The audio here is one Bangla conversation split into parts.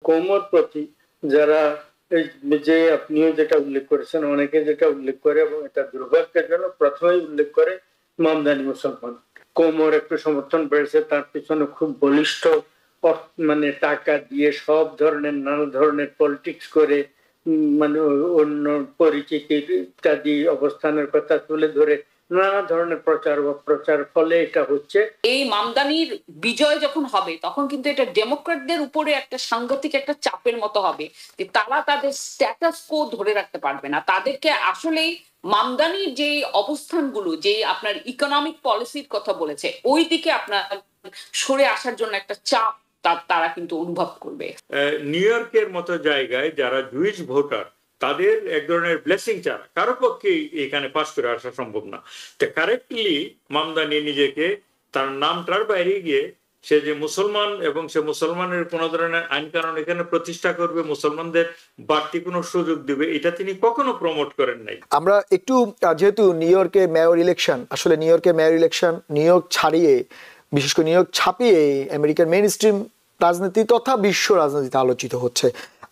কৌমর প্রতি যারা যে আপনিও যেটা উল্লেখ করেছেন, অনেকে যেটা উল্লেখ করে এবং এটা দুর্ভাগ্যজনক, প্রথমেই উল্লেখ করে মামদানি মুসলমান। কৌমর একটু সমর্থন বেড়েছে, তার পিছনে খুব বলিষ্ঠ মানে টাকা দিয়ে সব ধরনের নানা ধরনের পলিটিক্স করে মানে অন্য পরিচিতি ইত্যাদি অবস্থানের কথা তুলে ধরে নানা ধরনের প্রচার ফলে এটা হচ্ছে। এই মামদানির বিজয় যখন হবে তখন কিন্তু এটা ডেমোক্রেটদের উপরে একটা সাংঘাতিক একটা চাপের মতো হবে যে তারা তাদের স্ট্যাটাস কো ধরে রাখতে পারবে না। তাদেরকে আসলেই মামদানির যে অবস্থানগুলো, যে আপনার ইকোনমিক পলিসির কথা বলেছে, ওই দিকে আপনার সরে আসার জন্য একটা চাপ তারা কিন্তু অনুভব করবে। নিউ ইয়র্কের মতো জায়গায় যারা জুইশ ভোটার, তাদের এক ধরনের ব্লেসিং ছাড়া কারো পক্ষে এখানে পাস করে আসা সম্ভব না। তো কারেক্টলি মামদানি নিজেকে তার নামটার বাইরে গিয়ে সে যে মুসলমান এবং সে মুসলমানের কোন ধরনের আইন কানুন এখানে প্রতিষ্ঠা করবে, মুসলমানদের বাড়তি কোনো সুযোগ দিবে, এটা তিনি কখনো প্রমোট করেন নাই। আমরা একটু যেহেতু নিউ ইয়র্কে মেয়র ইলেকশন, আসলে নিউ ইয়র্কের মেয়র ইলেকশন নিউ ইয়র্ক ছাড়িয়ে, বিশেষ করে নিউ ইয়র্ক ছাপিয়ে আমেরিকার মেইন স্ট্রিম রাজনীতি তথা বিশ্ব রাজনীতিতে আলোচিত হচ্ছে।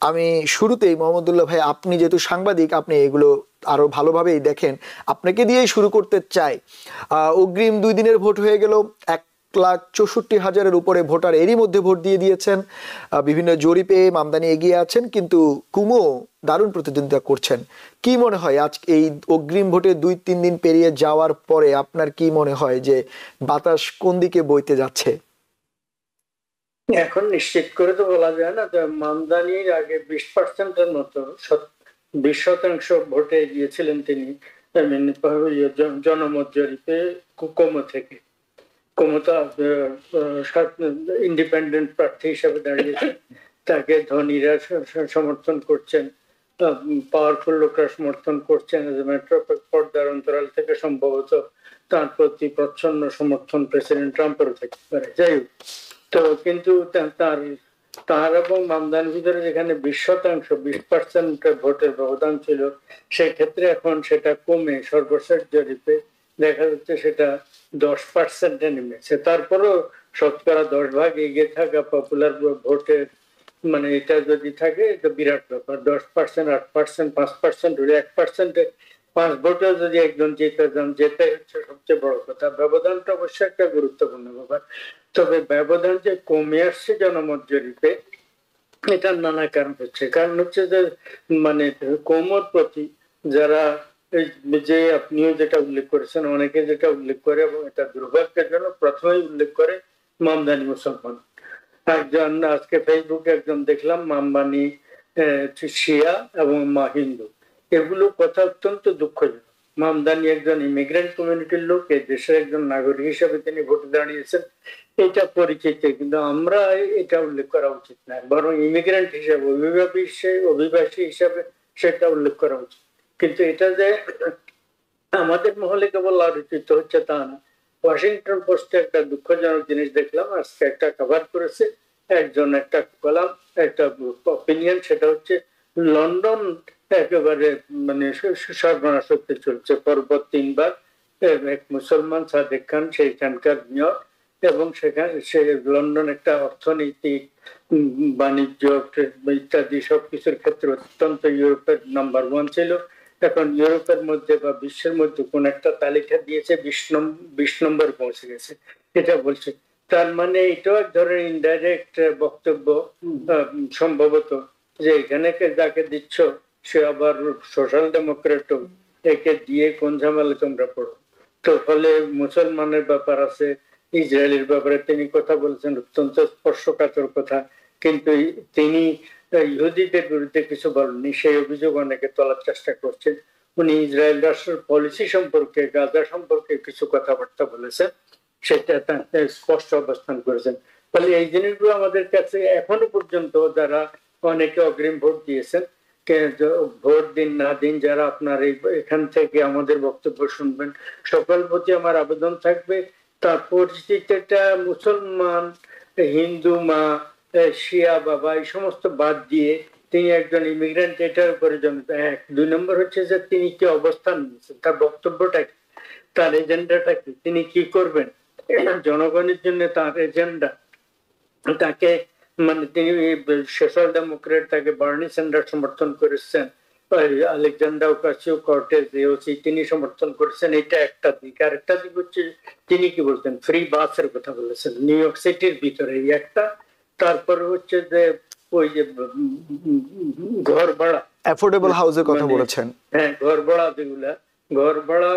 আমি শুরুতেই মোহাম্মদুল্লাহ ভাই, আপনি যেহেতু সাংবাদিক, আপনি এগুলো আরো ভালোভাবেই দেখেন, আপনাকে দিয়েই শুরু করতে চাই। অগ্রিম 2 দিনের ভোট হয়ে গেল, 1,64,000-এর উপরে ভোটার এরই মধ্যে ভোট দিয়ে দিয়েছেন। বিভিন্ন জরিপে মামদানি এগিয়ে আছেন, কিন্তু কুমো দারুণ প্রতিদ্বন্দ্বিতা করছেন। কি মনে হয় আজ এই অগ্রিম ভোটে 2-3 দিন পেরিয়ে যাওয়ার পরে আপনার কি মনে হয় যে বাতাস কোন দিকে বইতে যাচ্ছে? এখন নিশ্চিত করে তো বলা যায় না। মামদানির আগে 20%-এর মতো 20% ভোটে গিয়েছিলেন তিনি জনমত জরিপে কুমো থেকে। কুমোটা ইন্ডিপেন্ডেন্ট প্রার্থী হিসেবে দাঁড়িয়েছেন, তাকে ধনীরা সমর্থন করছেন, পাওয়ারফুল লোকরা সমর্থন করছেন। পর্দার অন্তরাল থেকে সম্ভবত তার প্রতি প্রচ্ছন্ন সমর্থন প্রেসিডেন্ট ট্রাম্পেরও থাকতে পারে। যাই হোক, তো কিন্তু তার এবং মামদানির ভিতরে যেখানে 20% ভোটের ব্যবধান ছিল, সেক্ষেত্রে এখন সেটা কমে সর্বশেষ জরিপে দেখা যাচ্ছে সেটা 10%-এ নেমেছে। তারপরেও শতকরা 10 ভাগ এগিয়ে থাকা পপুলার ভোটের মানে এটা যদি থাকে এটা বিরাট ব্যাপার। 10%, 8%, 5% হলে 1%-এ 5 ভোটে যদি একজন জিতে যান, যেটাই হচ্ছে সবচেয়ে বড় কথা। ব্যবধানটা অবশ্যই একটা গুরুত্বপূর্ণ ব্যাপার। তবে ব্যবধান যে কমে আসছে জনমত জরিপে, এটার নানা কারণ হচ্ছে। কারণ হচ্ছে যে মানে কৌমর প্রতি যারা যে আপনিও যেটা উল্লেখ করেছেন, অনেকে যেটা উল্লেখ করে এবং এটা দুর্ভাগ্যজনক, প্রথমেই উল্লেখ করে মামদানি মুসলমান। একজন আজকে ফেসবুকে একজন দেখলাম মামদানি শিয়া এবং মা হিন্দু, এগুলো কথা অত্যন্ত দুঃখজনক। মামদানি একজন ইমিগ্রেন্ট কমিউনিটির লোক, এই দেশের একজন নাগরিক হিসেবে তিনি ভোটে দাঁড়িয়েছেন, এটা পরিচিত, কিন্তু আমরা এটা উল্লেখ করা উচিত না। বরং ইমিগ্রেন্ট হিসেবে, অভিবাসী হিসেবে সেটা উল্লেখ করা উচিত। কিন্তু এটা যে আমাদের মহলে কেবল আলোচিত হচ্ছে তা না। ওয়াশিংটন পোস্টে একটা দুঃখজনক জিনিস দেখলাম, আজকে একটা কভার করেছে একজন, একটা কলাম, একটা অপিনিয়ন, সেটা হচ্ছে লন্ডন একেবারে মানে সর্বনাশ হতে চলছে। পরপর 3 বার এক মুসলমান সাদেক খান সেইখানকার মেয়র, এবং সেখানে সে লন্ডন একটা অর্থনৈতিক, বাণিজ্য ইত্যাদি সবকিছুর ক্ষেত্রে অত্যন্ত ইউরোপের নাম্বার 1 ছিল। এখন ইউরোপের মধ্যে বা বিশ্বের মধ্যে কোন একটা তালিকা দিয়েছে 20 নম্বর পৌঁছে গেছে, এটা বলছে। তার মানে এটাও এক ধরনের ইনডাইরেক্ট বক্তব্য সম্ভবত, যে এখানে যাকে দিচ্ছ সে আবার সোশ্যাল ডেমোক্রেট, একে দিয়ে কোন ঝামেলা তোমরা পড়ো। তো ফলে মুসলমানের ব্যাপার আছে, ইসরায়েলের ব্যাপারে তিনি কথা বলছেন, অত্যন্ত স্পর্শকাতর কথা, কিন্তু তিনি ইহুদিদের বিরুদ্ধে কিছু বলেননি। সেই অভিযোগ অনেকে তোলার চেষ্টা করছেন। উনি ইসরায়েল রাষ্ট্রের পলিসি সম্পর্কে, গাজা সম্পর্কে কিছু কথাবার্তা বলেছেন, সেটা স্পষ্ট অবস্থান করেছেন। ফলে এই জিনিসগুলো আমাদের কাছে এখনো পর্যন্ত যারা অনেকে অগ্রিম ভোট দিয়েছেন, ভোট দিন না দিন যারা আপনার এখান থেকে আমাদের বক্তব্য শুনবেন, সকল প্রতি আমার আবেদন থাকবে তার পরিস্থিতিটা মুসলমান, হিন্দু মা, শিয়া বাবা এই সমস্ত বাদ দিয়ে তিনি একজন ইমিগ্রেন্ট, এটার উপরে জনতা। 2 নম্বর হচ্ছে যে তিনি কি অবস্থান নিয়েছেন, তার বক্তব্যটা কি, তার এজেন্ডাটা কি, তিনি কি করবেন জনগণের জন্য, তার এজেন্ডা, তাকে মানে তিনি সোশ্যাল ডেমোক্রেট, তাকে বার্নি স্যান্ডার্স সমর্থন করেছেন, আলেকজান্ডার ওকাসিও কর্টেজ এওসি তিনি সমর্থন করেছেন, এটা একটা দিক। আর একটা দিক হচ্ছে তিনি কি বলতেন, ফ্রি বাসের কথা বলেছেন নিউ ইয়র্ক সিটির ভিতরে, এই একটা। তারপরে হচ্ছে যে ওই যে ঘর ভাড়া, অ্যাফোর্ডেবল হাউসের কথা বলেছেন। হ্যাঁ, ঘর ভাড়া, যেগুলা ঘর ভাড়া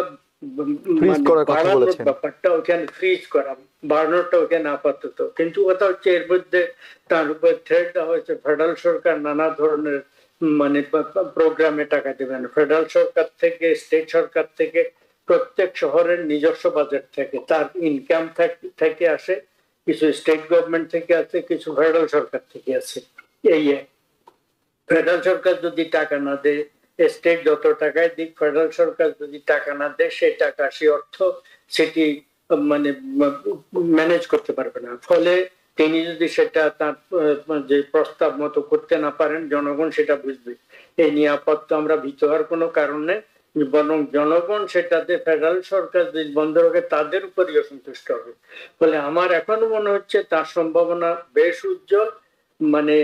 ফ্রিজ করার কথা বলেছেন, ব্যাপারটা ওখানে ফ্রিজ করা, বাড়ানোটা ওখানে আপাতত। কিন্তু কথা হচ্ছে এর মধ্যে তার উপর থ্রেট দেওয়া হয়েছে ফেডারেল সরকার নানা ধরনের মানে প্রোগ্রামে টাকা দেবেন, ফেডারেল সরকার থেকে, স্টেট সরকার থেকে, প্রত্যেক শহরের নিজস্ব বাজেট থেকে, তার ইনকাম থেকে আসে, কিছু স্টেট গভর্নমেন্ট থেকে আছে, কিছু ফেডারেল সরকার থেকে আছে। এই ফেডারেল সরকার যদি টাকা না দেয়, স্টেট যত টাকায় দিক, ফেডারেল সরকার যদি টাকা না দেয়, সেই টাকা, সেই অর্থ সেটি মানে ম্যানেজ করতে পারবে না। ফলে তিনি যদি সেটা তার যে প্রস্তাব মতো করতে না পারেন, জনগণ সেটা বুঝবে। এই নিয়ে আপাতত আমরা ভীত হওয়ার কোনো কারণ নেই, বরং জনগণ সেটাতে ফেডারেল সরকার যদি বন্ধ রাখে তাদের উপরই অসন্তুষ্ট হবে। ফলে আমার এখনো মনে হচ্ছে তার সম্ভাবনা বেশ উজ্জ্বল। মানে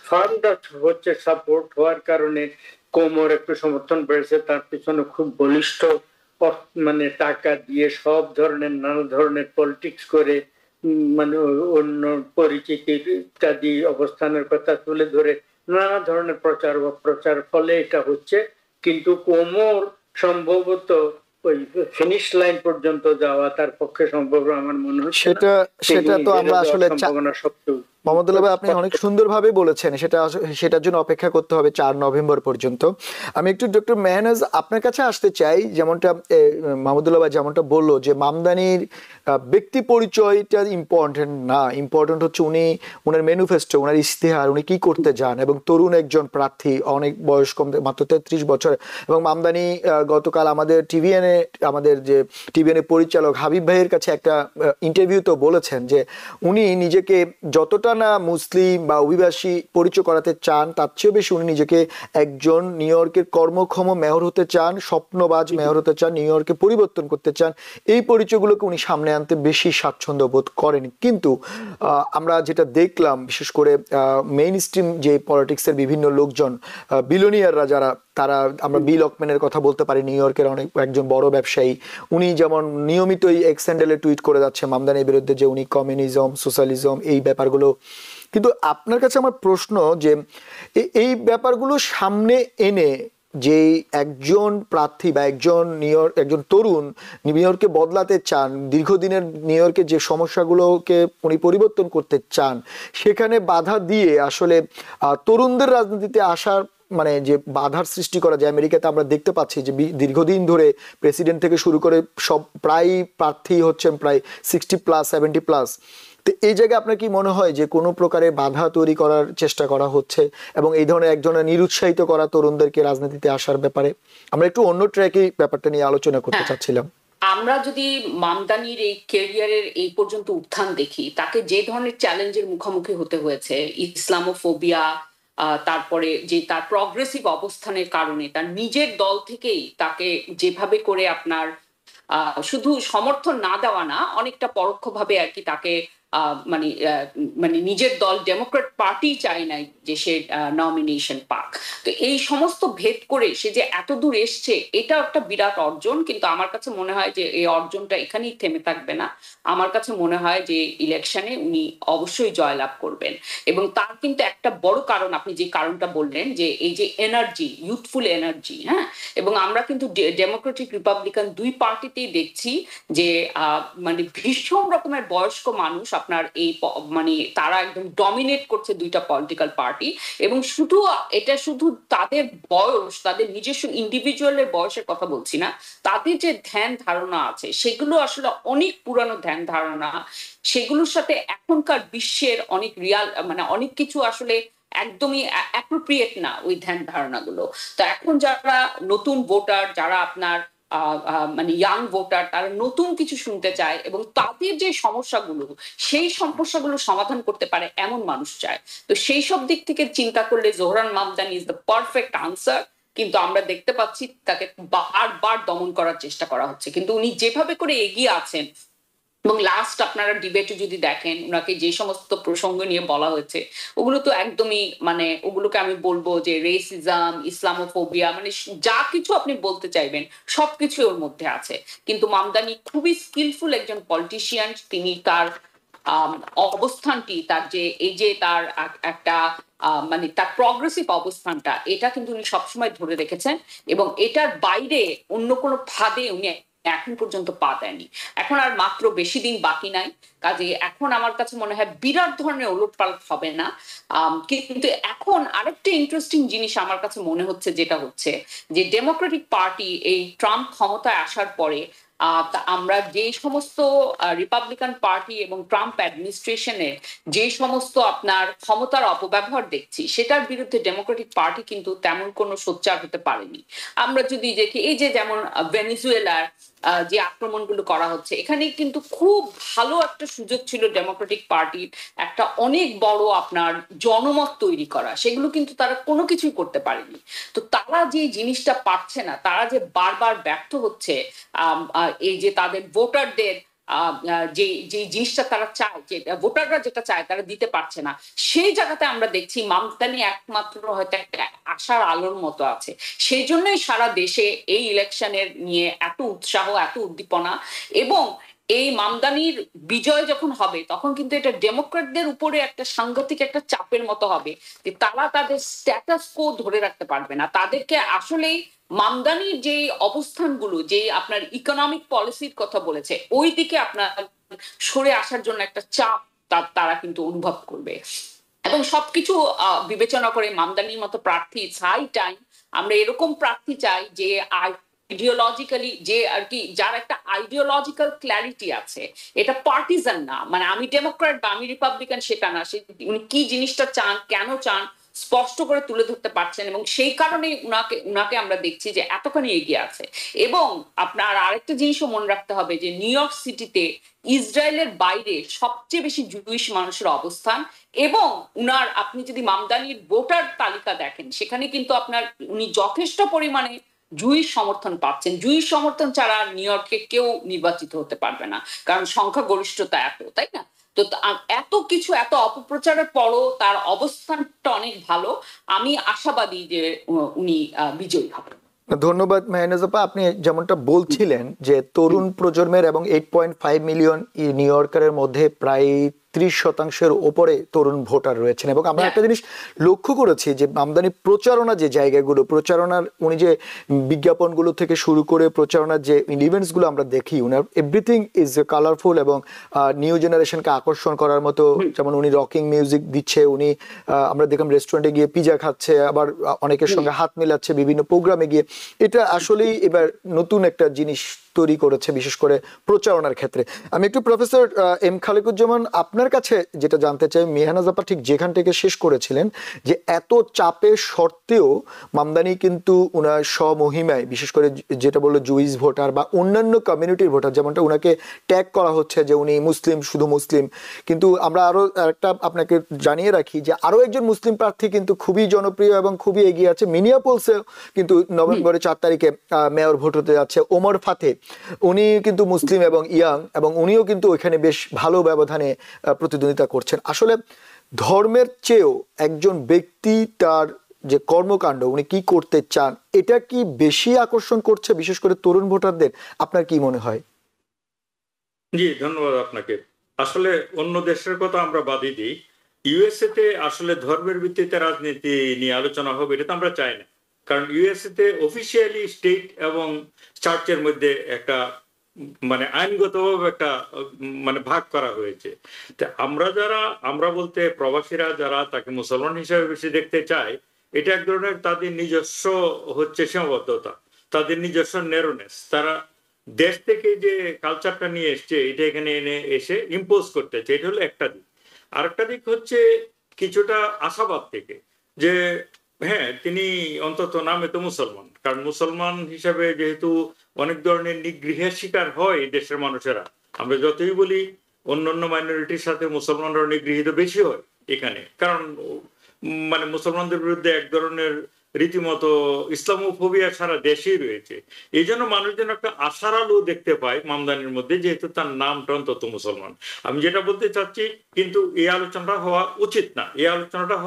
ফান্ড হচ্ছে সাপোর্ট হওয়ার কারণে কোমর একটু সমর্থন বেড়েছে, তার পিছনে খুব বলিষ্ঠ মানে টাকা দিয়ে সব ধরনের নানা ধরনের পলিটিক্স করে, মানে অন্য পরিচিতি ইত্যাদি অবস্থানের কথা তুলে ধরে নানা ধরনের প্রচার ফলে এটা হচ্ছে। কিন্তু কোমর সম্ভবত ওই ফিনিশ লাইন পর্যন্ত যাওয়া তার পক্ষে সম্ভব আমার মনে হচ্ছে। সেটা তো আমরা আসলে সম্ভাবনা সবচেয়ে মোহাম্মদুল্লাহ ভাই আপনি অনেক সুন্দরভাবে বলেছেন, সেটার জন্য অপেক্ষা করতে হবে 4 নভেম্বর পর্যন্ত। আমি একটু ডক্টর মেহনাজ আপনার কাছে আসতে চাই। যেমনটা মাহমুদুল্লাহ ভাই যেমনটা বললো যে মামদানির ব্যক্তি পরিচয়টা ইম্পর্টেন্ট না, ইম্পর্টেন্ট হচ্ছে উনার ম্যানিফেস্টো, উনার ইশতেহার, উনি কি করতে যান। এবং তরুণ একজন প্রার্থী, অনেক বয়স কম, মাত্র 33 বছর। এবং মামদানি গতকাল আমাদের আমাদের যে টিভিএনএ পরিচালক হাবিব ভাইয়ের কাছে একটা ইন্টারভিউতে বলেছেন যে উনি নিজেকে যতটা না মুসলিম বা অভিবাসী পরিচয় করাতে চান, তার চেয়েও বেশি উনি নিজেকে একজন নিউ ইয়র্কের কর্মক্ষম মেয়র হতে চান, স্বপ্নবাজ মেয়র হতে চান, নিউ ইয়র্কে পরিবর্তন করতে চান। এই পরিচয়গুলোকে উনি সামনে আনতে বেশি স্বাচ্ছন্দ্য বোধ করেন। কিন্তু আমরা যেটা দেখলাম, বিশেষ করে মেইন স্ট্রিম যে পলিটিক্সের বিভিন্ন লোকজন, বিলিয়নিয়াররা যারা, তারা, আমরা বিল অকম্যানের কথা বলতে পারি, নিউ ইয়র্কের একজন বড় ব্যবসায়ী, উনি যেমন নিয়মিতই এক্স হ্যান্ডেলে টুইট করে যাচ্ছে মামদানির বিরুদ্ধে যে উনি কমিউনিজম, সোশ্যালিজম, এই ব্যাপারগুলো। কিন্তু আপনার কাছে আমার প্রশ্ন যে এই ব্যাপারগুলো সামনে এনে যে একজন প্রার্থী বা একজন তরুণ নিউ ইয়র্কে বদলাতে চান, দীর্ঘদিনের নিউ ইয়র্কে যে সমস্যাগুলোকে উনি পরিবর্তন করতে চান, সেখানে বাধা দিয়ে আসলে তরুণদের রাজনীতিতে আসার মানে যে বাধার সৃষ্টি করা যায়। আমেরিকাতে আমরা দেখতে পাচ্ছি যে দীর্ঘদিন ধরে প্রেসিডেন্ট থেকে শুরু করে সব প্রায় প্রার্থী হচ্ছেন প্রায় 60+, 70+। তো এই জায়গায় আপনার কি মনে হয় যে কোনো প্রকারে বাধা তৈরি করার চেষ্টা করা হচ্ছে এবং এই ধরনের একজনের নিরুৎসাহিত করা তরুণদেরকে রাজনীতিতে আসার ব্যাপারে? আমরা একটু অন্য ট্র্যাকে ব্যাপারটা নিয়ে আলোচনা করতে চাচ্ছিলাম। আমরা যদি মামদানির এই ক্যারিয়ারের এই পর্যন্ত উত্থান দেখি, তাকে যে ধরনের চ্যালেঞ্জের মুখোমুখি হতে হয়েছে, ইসলামোফোবিয়া, তারপরে যে তার প্রগ্রেসিভ অবস্থানের কারণে তার নিজের দল থেকেই তাকে যেভাবে করে আপনার শুধু সমর্থন না দেওয়া না, অনেকটা পরোক্ষভাবে আর কি তাকে মানে নিজের দল ডেমোক্রেট পার্টি চায় নাই যে সে নমিনেশন পাক। তো এই সমস্ত ভেদ করে সে যে এত দূর এসছে, এটা একটা বিরাট অর্জন। কিন্তু আমার কাছে মনে হয় যে এই অর্জনটা এখানেই থেমে থাকবে না। আমার কাছে মনে হয় যে ইলেকশনে উনি অবশ্যই জয়লাভ করবেন। এবং তার কিন্তু একটা বড় কারণ, আপনি যে কারণটা বললেন, যে এই যে এনার্জি, ইউথফুল এনার্জি, হ্যাঁ। এবং আমরা কিন্তু ডেমোক্রেটিক রিপাবলিকান দুই পার্টিতেই দেখছি যে মানে ভীষণ রকমের বয়স্ক মানুষ আপনার এই মানে তারা একদম ডমিনেট করছে দুইটা পলিটিক্যাল পার্টি। এবং এটা শুধু তাদের বয়স, তাদের নিজস্ব ইন্ডিভিজুয়ালের বয়সের কথা বলছি না, তাদের যে ধ্যান ধারণা আছে সেগুলো আসলে অনেক পুরানো ধ্যান ধারণা। সেগুলোর সাথে এখনকার বিশ্বের অনেক মানে অনেক কিছু আসলে একদমই অ্যাপ্রোপ্রিয়েট না ওই ধ্যান ধারণাগুলো। তো এখন যারা নতুন ভোটার, যারা আপনার মানে ইয়াং ভোটার, তারা নতুন কিছু শুনতে চায় এবং তাদের যে সমস্যাগুলো, সেই সমস্যাগুলো সমাধান করতে পারে এমন মানুষ চায়। তো সেই সব দিক থেকে চিন্তা করলে Zohran Mamdani is the perfect answer. কিন্তু আমরা দেখতে পাচ্ছি তাকে বারবার দমন করার চেষ্টা করা হচ্ছে। কিন্তু উনি যেভাবে করে এগিয়ে আছেন, এবং লাস্ট আপনারা ডিবেটে যদি দেখেন ওনাকে যে সমস্ত প্রসঙ্গ নিয়ে বলা হয়েছে ওগুলো তো একদমই মানে ওগুলোকে আমি বলবো যে রেসিজম, ইসলামোফোবিয়া, মানে যা কিছু আপনি বলতে চাইবেন সবকিছু ওর মধ্যে আছে। কিন্তু মামদানি খুবই স্কিলফুল একজন পলিটিশিয়ান। তিনি তার অবস্থানটি, তার যে এই যে তার একটা মানে তার প্রগ্রেসিভ অবস্থানটা, এটা কিন্তু উনি সবসময় ধরে রেখেছেন এবং এটার বাইরে অন্য কোনো ফাঁদে উনি এখন পর্যন্ত পা দেয়নি। এখন আর মাত্র বেশি দিন বাকি নাই, কাজে এখন আমার কাছে মনে হয় বিরাট ধরনের ওলটপালট হবে না। কিন্তু এখন আরেকটা ইন্টারেস্টিং জিনিস আমার কাছে মনে হচ্ছে, যেটা হচ্ছে যে ডেমোক্রেটিক পার্টি এই ট্রাম্প ক্ষমতায় আসার পরে আমরা যে সমস্ত রিপাবলিকান পার্টি এবং ট্রাম্প অ্যাডমিনিস্ট্রেশনের যে সমস্ত আপনার ক্ষমতার অপব্যবহার দেখছি, সেটার বিরুদ্ধে ডেমোক্রেটিক পার্টি কিন্তু তেমন কোনো সোচ্চার হতে পারেনি। আমরা যদি দেখি এই যে যেমন ভেনেজুয়েলার যে আক্রমণগুলো করা হচ্ছে, এখানে কিন্তু খুব ভালো একটা সুযোগ ছিল ডেমোক্রেটিক পার্টির একটা অনেক বড় আপনার জনমত তৈরি করা, সেগুলো কিন্তু তারা কোনো কিছুই করতে পারেনি। তো তারা যে জিনিসটা পারছে না, তারা যে বারবার ব্যর্থ হচ্ছে এই যে তাদের ভোটারদের যে যে জিনিসটা তারা চায়, যে ভোটাররা যেটা চায় তারা দিতে পারছে না, সেই জায়গাতে আমরা দেখছি মামদানি একমাত্র হয়তো একটা আশার আলোর মতো আছে। সেই জন্যই সারা দেশে এই ইলেকশনের নিয়ে এত উৎসাহ, এত উদ্দীপনা। এবং এই মামদানির বিজয় যখন হবে তখন কিন্তু এটা ডেমোক্রেটদের উপরে একটা সাংঘাতিক একটা চাপের মতো হবে, যে তারা তাদের স্ট্যাটাস কো ধরে রাখতে পারবে না। তাদেরকে আসলেই মামদানির যে অবস্থানগুলো, যে আপনার ইকোনমিক পলিসির কথা বলেছে, ওই দিকে আপনার সরে আসার জন্য একটা চাপ তারা কিন্তু অনুভব করবে। এবং সবকিছু বিবেচনা করে মামদানির মতো প্রার্থী, হাই টাইম আমরা এরকম প্রার্থী চাই যে আইডিওলজিক্যালি, যে আর কি যার একটা আইডিওলজিক্যাল ক্ল্যারিটি আছে, এটা পার্টিজান না, মানে আমি ডেমোক্রেট বা আমি রিপাবলিকান সেটা না, সে উনি কি জিনিসটা চান, কেন চান স্পষ্ট করে তুলে ধরতে পারছেন, এবং সেই কারণেই উনাকে আমরা দেখছি যে এতখানি এগিয়ে আছে। এবং আপনার আরেকটা জিনিসও মনে রাখতে হবে যে নিউ ইয়র্ক সিটিতে ইসরায়েলের বাইরে সবচেয়ে বেশি জুইশ মানুষের অবস্থান, এবং উনার আপনি যদি মামদানির ভোটার তালিকা দেখেন, সেখানে কিন্তু আপনার উনি যথেষ্ট পরিমাণে জুইশ সমর্থন পাচ্ছেন। জুইশ সমর্থন ছাড়া নিউ ইয়র্কে কেউ নির্বাচিত হতে পারবে না, কারণ সংখ্যাগরিষ্ঠতা এত, তাই না? তো এত কিছু, এত অপপ্রচারের পরও তার অবস্থানটা অনেক ভালো। আমি আশাবাদী যে উনি বিজয়ী হবেন। ধন্যবাদ মেহনাজ আপা। আপনি যেমনটা বলছিলেন যে তরুণ প্রজন্মের এবং 8.5 মিলিয়ন নিউ ইয়র্কারের মধ্যে প্রায় 30% ওপরে তরুণ ভোটার রয়েছেন। এবং আমরা একটা জিনিস লক্ষ্য করেছি যে মামদানি প্রচারণা যে জায়গাগুলো, প্রচারণার উনি যে বিজ্ঞাপনগুলো থেকে শুরু করে প্রচারণার যে ইভেন্টসগুলো আমরা দেখি, উনার এভরিথিং ইজ কালারফুল এবং নিউ জেনারেশনকে আকর্ষণ করার মতো। যেমন উনি রকিং মিউজিক দিচ্ছে, উনি আমরা দেখলাম রেস্টুরেন্টে গিয়ে পিজা খাচ্ছে, আবার অনেকের সঙ্গে হাত মেলাচ্ছে বিভিন্ন প্রোগ্রামে গিয়ে। এটা আসলেই এবার নতুন একটা জিনিস তৈরি করেছে, বিশেষ করে প্রচারণার ক্ষেত্রে। আমি একটু প্রফেসর এম খালেকুজ্জামান আপনার কাছে যেটা জানতে চাই, মেহনাজ আপা ঠিক যেখান থেকে শেষ করেছিলেন যে এত চাপের সত্ত্বেও মামদানি কিন্তু উনার স্বমহিমায়, বিশেষ করে যেটা বললো জুইস ভোটার বা অন্যান্য কমিউনিটির ভোটার, যেমনটা উনাকে ট্যাগ করা হচ্ছে যে উনি মুসলিম, শুধু মুসলিম, কিন্তু আমরা আরো একটা আপনাকে জানিয়ে রাখি যে আরো একজন মুসলিম প্রার্থী কিন্তু খুবই জনপ্রিয় এবং খুবই এগিয়ে আছে মিনিয়াপোলসে, কিন্তু নভেম্বরের 4 তারিখে মেয়র ভোট হতে যাচ্ছে, ওমর ফাতে। উনি কিন্তু মুসলিম এবং ইয়াং, এবং উনিও কিন্তু ওইখানে বেশ ভালো ব্যবধানে প্রতিদ্বন্দ্বিতা করছেন। আসলে ধর্মের চেয়েও একজন ব্যক্তি তার যে কর্মকাণ্ড, উনি কি করতে চান, এটা কি বেশি আকর্ষণ করছে বিশেষ করে তরুণ ভোটারদের? আপনার কি মনে হয়? জি, ধন্যবাদ আপনাকে। আসলে অন্য দেশের কথা আমরা বাদই দিই, ইউএসএ তে আসলে ধর্মের ভিত্তিতে রাজনীতি নিয়ে আলোচনা হবে এটা তো আমরা চাই না। কারণ ইউএসএ তে অফিসিয়ালি স্টেট এবং চার্চের মধ্যে একটা মানে আইনগতভাবে একটা মানে ভাগ করা হয়েছে। আমরা বলতে প্রবাসীরা যারা তাকে মুসলমান হিসেবে বেশি দেখতে চায়, এটা এক ধরনের তাদের নিজস্ব হচ্ছে সীমাবদ্ধতা, তাদের নিজস্ব ন্যারোনেস। তারা দেশ থেকে যে কালচারটা নিয়ে এসছে এটা এখানে এনে এসে ইম্পোজ করতেছে, এটা হলো একটা দিক। আরেকটা দিক হচ্ছে কিছুটা আশাবাদ থেকে, যে হ্যাঁ তিনি অন্তত নামে তো মুসলমান, কারণ মুসলমান হিসাবে যেহেতু অনেক ধরনের নিগৃহের শিকার হয় দেশের মানুষেরা। আমরা যতই বলি অন্যান্য মাইনরিটির সাথে মুসলমানরা নিগৃহীত বেশি হয় এখানে, কারণ মানে মুসলমানদের বিরুদ্ধে এক ধরনের রীতিমতো ইসলামোফোবিয়া সারা দেশেই রয়েছে। এই জন্য মানুষ যেন একটা আশার আলো দেখতে পায় মামদানির মধ্যে, যেহেতু তার নামটা অন্তত মুসলমান। আমি যেটা বলতে চাচ্ছি, কিন্তু এই আলোচনাটা হওয়া উচিত না। এই আলোচনাটা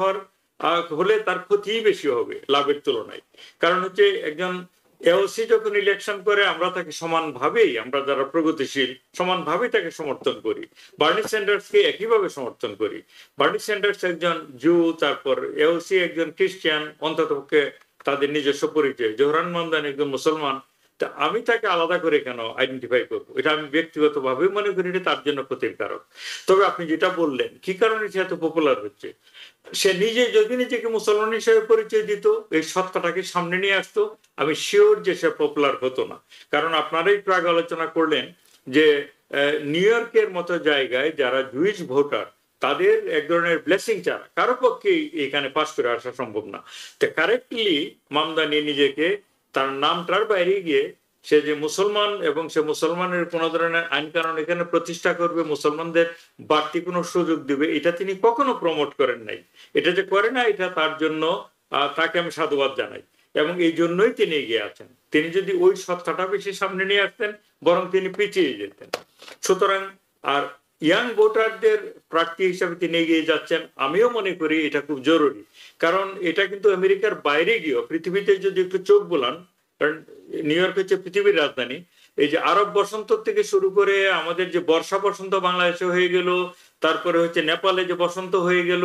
হলে তার ক্ষতিই বেশি হবে লাভের তুলনায়। কারণ হচ্ছে একজন এওসি যখন ইলেকশন করে আমরা তাকে সমানভাবেই, আমরা যারা প্রগতিশীল সমানভাবেই তাকে সমর্থন করি। বার্নি স্যান্ডার্সকে একইভাবে সমর্থন করি। বার্নি স্যান্ডার্স একজন জু, তারপর এওসি একজন খ্রিস্টান, অন্ততপক্ষে তাদের নিজস্ব পরিচয়। জোহরান মামদানি একজন মুসলমান। তা আমি তাকে আলাদা করে কেন আইডেন্টিফাই করবো? এটা আমি ব্যক্তিগতভাবে মনে করি এটা তার জন্য ক্ষতির কারণ। তবে আপনি যেটা বললেন কি কারণে সে এত পপুলার হচ্ছে, সে নিজে যদি নিজেকে মুসলমান হিসেবে পরিচয় দিত, এই সত্তাটাকে সামনে নিয়ে আসতো, আমি শিওর যে সে পপুলার হতো না। কারণ আপনারাই প্রাগ আলোচনা করলেন যে নিউ ইয়র্কের মতো জায়গায় যারা জুইশ ভোটার, তাদের এক ধরনের ব্লেসিং ছাড়া কারো পক্ষেই এখানে পাস করে আসা সম্ভব না। তো কারেক্টলি মামদানি নিজেকে তার নামটার বাইরে গিয়ে সে যে মুসলমান এবং সে মুসলমানের কোনো ধরনের আইন কানুন এখানে প্রতিষ্ঠা করবে, মুসলমানদের বাড়তি কোনো সুযোগ দিবে, এটা তিনি কখনো প্রমোট করেন নাই। এটা যে করে না, এটা তার জন্য তাকে আমি সাধুবাদ জানাই এবং এই জন্যই তিনি এগিয়ে আছেন। তিনি যদি ওই সত্তাটা বেশি সামনে নিয়ে আসতেন, বরং তিনি পিছিয়ে যেতেন। সুতরাং আর ইয়াং ভোটারদের প্রার্থী হিসাবে তিনি এগিয়ে যাচ্ছেন, আমিও মনে করি এটা খুব জরুরি। কারণ এটা কিন্তু আমেরিকার বাইরে গিয়েও পৃথিবীতে যদি একটু চোখ বোলান, কারণ নিউ ইয়র্ক হচ্ছে পৃথিবীর রাজধানী, এই যে আরব বসন্ত থেকে শুরু করে আমাদের যে বর্ষা বসন্ত বাংলাদেশে হয়ে গেল, তারপরে হচ্ছে নেপালে যে বসন্ত হয়ে গেল,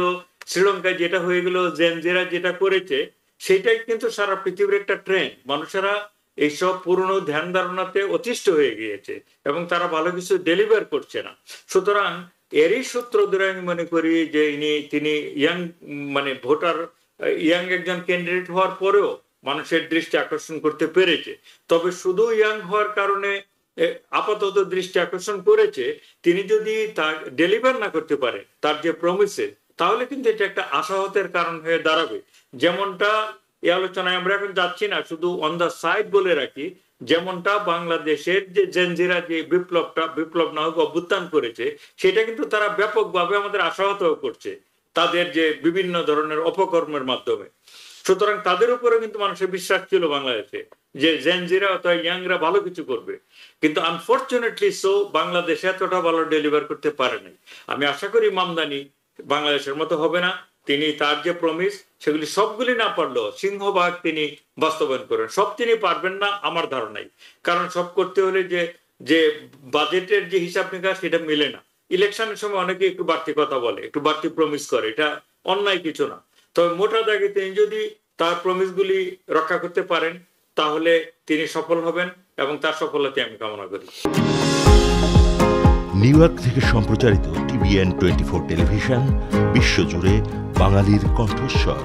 শ্রীলঙ্কায় যেটা হয়ে গেল, জেনজিরা যেটা করেছে, সেটাই কিন্তু সারা পৃথিবীর একটা ট্রেন্ড। মানুষেরা এইসব পুরনো ধ্যান ধারণাতে অতিষ্ঠ হয়ে গিয়েছে এবং তারা ভালো কিছু ডেলিভার করছে না। সুতরাং এরই সূত্র ধরে আমি মনে করি যে তিনি ইয়াং মানে ভোটার, ইয়াং একজন ক্যান্ডিডেট হওয়ার পরেও মানুষের দৃষ্টি আকর্ষণ করতে পেরেছে। তবে শুধু ইয়াং হওয়ার কারণে আপাতত দৃষ্টি আকর্ষণ করেছে, তিনি যদি তা ডেলিভার না করতে পারে তার যে প্রমিসেস, তাহলে কিন্তু এটা একটা আশাহতের কারণ হয়ে দাঁড়াবে। যেমনটা এই আলোচনায় আমরা এখন যাচ্ছি না, শুধু অন দা সাইড বলে রাখি, যেমনটা বাংলাদেশের যে জেনজিরা যে বিপ্লব না হোক অভ্যুত্থান করেছে, সেটা কিন্তু তারা ব্যাপকভাবে আমাদের আশাহত করছে তাদের যে বিভিন্ন ধরনের অপকর্মের মাধ্যমে। সুতরাং তাদের উপরে কিন্তু মানুষের বিশ্বাস ছিল বাংলাদেশে যে জেনজিরা অথবা ইয়াংরা ভালো কিছু করবে, কিন্তু আনফরচুনেটলি সো বাংলাদেশে এতটা ভালো ডেলিভার করতে পারে নাই। আমি আশা করি মামদানি বাংলাদেশের মতো হবে না। তিনি তার যে প্রমিস সেগুলি সবগুলি না পারলেও সিংহভাগ তিনি বাস্তবায়ন করেন। সব তিনি পারবেন না আমার ধারণাই, কারণ সব করতে হলে যে বাজেটের যে হিসাব নিকাশ সেটা মিলে না। ইলেকশনের সময় অনেকে একটু বাড়তি কথা বলে, একটু বাড়তি প্রমিস করে, এটা অন্যায় কিছু না। তবে মোটা দাগে তিনি যদি তার প্রমিসগুলি রক্ষা করতে পারেন তাহলে তিনি সফল হবেন এবং তার সফলতা আমি কামনা করি। নিউ ইয়র্ক থেকে সম্প্রচারিত TVN 24 টেলিভিশন, বিশ্বজুড়ে বাঙালির কণ্ঠস্বর।